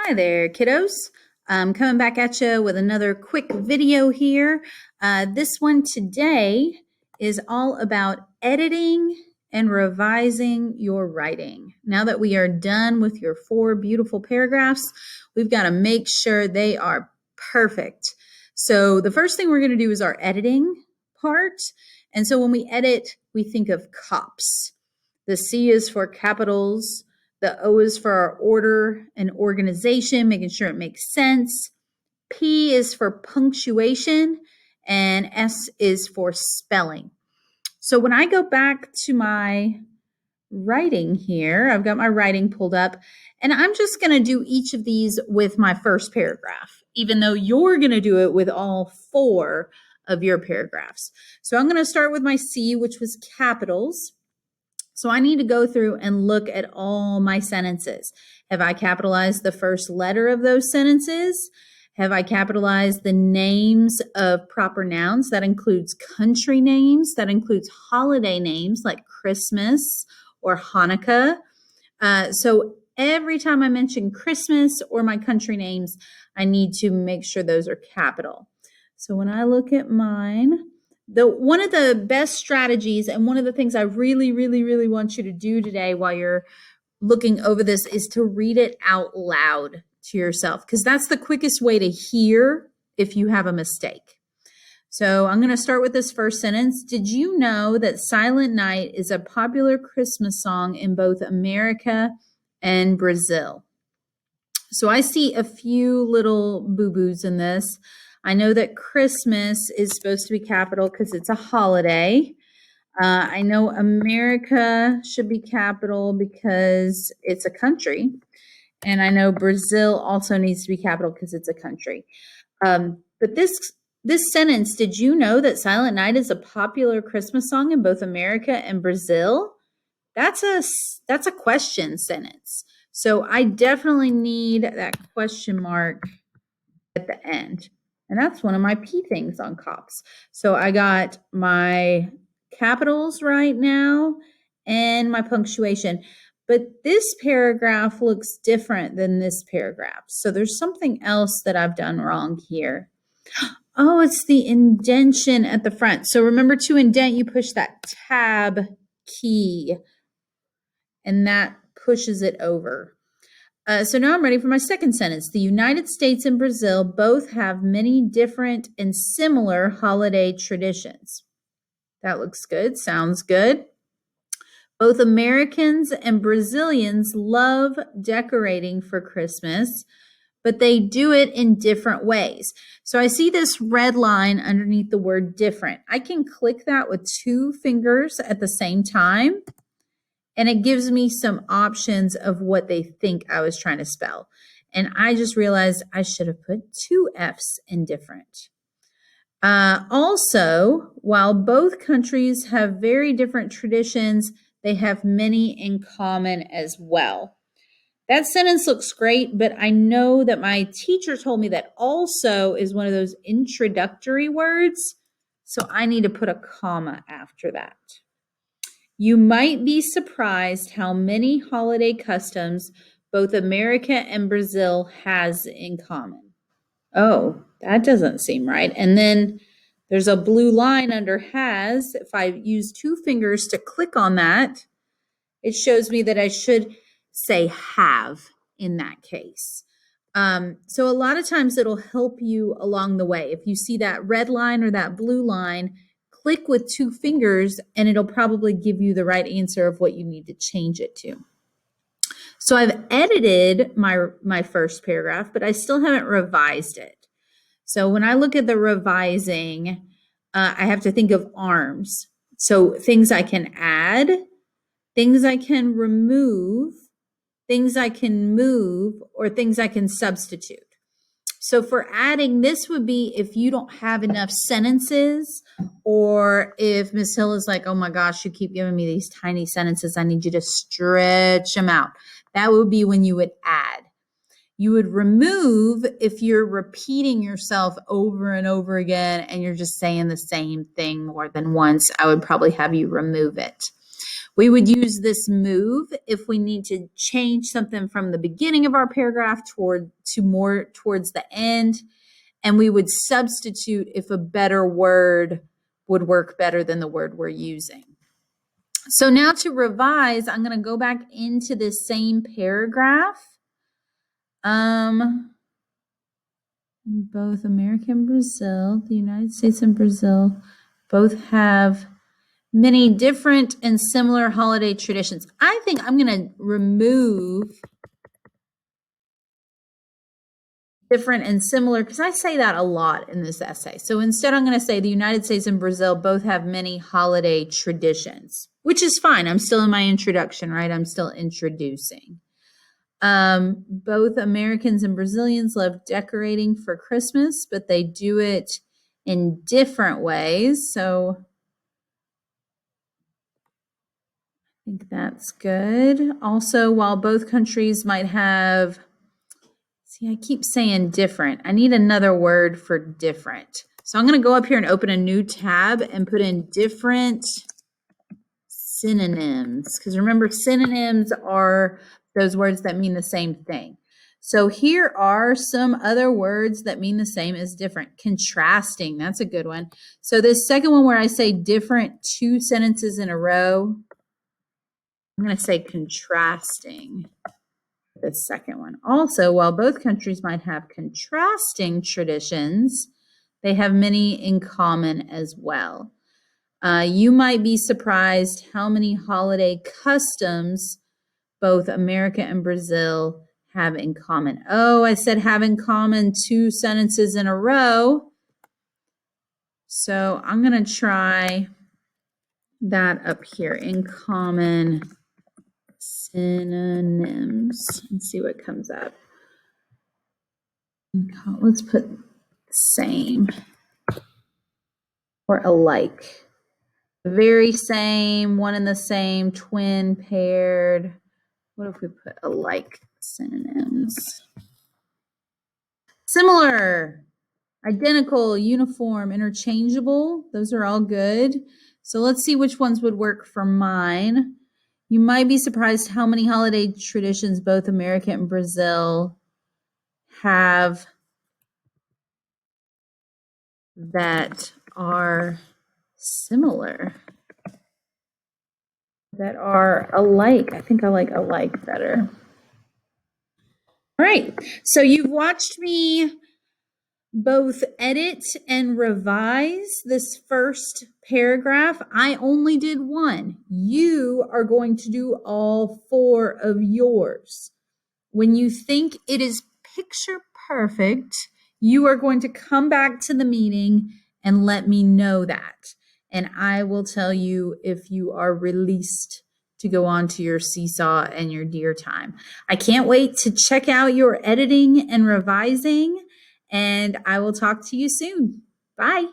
Hi there, kiddos. I'm coming back at you with another quick video here. This one today is all about editing and revising your writing. Now that we are done with your 4 beautiful paragraphs, we've got to make sure they are perfect. So the first thing we're going to do is our editing part. And so when we edit, we think of COPS. The C is for capitals. The O is for our order and organization, making sure it makes sense. P is for punctuation, and S is for spelling. So when I go back to my writing here, I've got my writing pulled up, and I'm just going to do each of these with my first paragraph, even though you're going to do it with all 4 of your paragraphs. So I'm going to start with my C, which was capitals. So I need to go through and look at all my sentences. Have I capitalized the first letter of those sentences? Have I capitalized the names of proper nouns? That includes country names. That includes holiday names like Christmas or Hanukkah. So every time I mention Christmas or my country names, I need to make sure those are capital. So when I look at mine, one of the best strategies and one of the things I really, really, really want you to do today while you're looking over this is to read it out loud to yourself, because that's the quickest way to hear if you have a mistake. So I'm going to start with this first sentence. Did you know that Silent Night is a popular Christmas song in both America and Brazil? So I see a few little boo-boos in this. I know that Christmas is supposed to be capital because it's a holiday. I know America should be capital because it's a country. And I know Brazil also needs to be capital because it's a country. But this sentence, did you know that Silent Night is a popular Christmas song in both America and Brazil? That's a question sentence. So I definitely need that question mark at the end. And that's one of my P things on COPS. So I got my capitals right now and my punctuation. But this paragraph looks different than this paragraph. So there's something else that I've done wrong here. Oh, it's the indentation at the front. So remember, to indent, you push that tab key, and that pushes it over. So now I'm ready for my second sentence. The United States and Brazil both have many different and similar holiday traditions. That looks good. Sounds good. Both Americans and Brazilians love decorating for Christmas, but they do it in different ways. So I see this red line underneath the word different. I can click that with 2 fingers at the same time, and it gives me some options of what they think I was trying to spell. And I just realized I should have put 2 F's in different. Also, while both countries have very different traditions, they have many in common as well. That sentence looks great, but I know that my teacher told me that also is one of those introductory words, so I need to put a comma after that. You might be surprised how many holiday customs both America and Brazil has in common. Oh, that doesn't seem right. And then there's a blue line under has. If I use 2 fingers to click on that, it shows me that I should say have in that case. So a lot of times it'll help you along the way. If you see that red line or that blue line, click with 2 fingers and it'll probably give you the right answer of what you need to change it to. So I've edited my first paragraph, but I still haven't revised it. So when I look at the revising, I have to think of arms. So things I can add, things I can remove, things I can move, or things I can substitute. So for adding, this would be if you don't have enough sentences, or if Miss Hill is like, oh my gosh, you keep giving me these tiny sentences, I need you to stretch them out. That would be when you would add. You would remove if you're repeating yourself over and over again and you're just saying the same thing more than once. I would probably have you remove it. We would use this move if we need to change something from the beginning of our paragraph more towards the end, and we would substitute if a better word would work better than the word we're using. So now to revise, I'm going to go back into this same paragraph. Both America and Brazil, the United States and Brazil, both have many different and similar holiday traditions. I think I'm going to remove different and similar because I say that a lot in this essay. So instead, I'm going to say the United States and Brazil both have many holiday traditions, which is fine. I'm still in my introduction, right? I'm still introducing. Both Americans and Brazilians love decorating for Christmas, but they do it in different ways. So I think that's good. Also, while both countries might have, see, I keep saying different. I need another word for different. So I'm going to go up here and open a new tab and put in different synonyms. Because remember, synonyms are those words that mean the same thing. So here are some other words that mean the same as different. Contrasting, that's a good one. So this second one where I say different 2 sentences in a row, I'm going to say contrasting. The second one. Also, while both countries might have contrasting traditions, they have many in common as well. You might be surprised how many holiday customs both America and Brazil have in common. Oh, I said have in common 2 sentences in a row. So I'm going to try that up here, in common synonyms, and see what comes up. Let's put same or alike. Very same, one and the same, twin, paired. What if we put alike synonyms? Similar, identical, uniform, interchangeable. Those are all good. So let's see which ones would work for mine. You might be surprised how many holiday traditions both America and Brazil have that are similar, that are alike. I think I like alike better. All right, so you've watched me both edit and revise this first paragraph. I only did one. You are going to do all 4 of yours. When you think it is picture perfect, you are going to come back to the meeting and let me know that. And I will tell you if you are released to go on to your seesaw and your deer time. I can't wait to check out your editing and revising, and I will talk to you soon. Bye.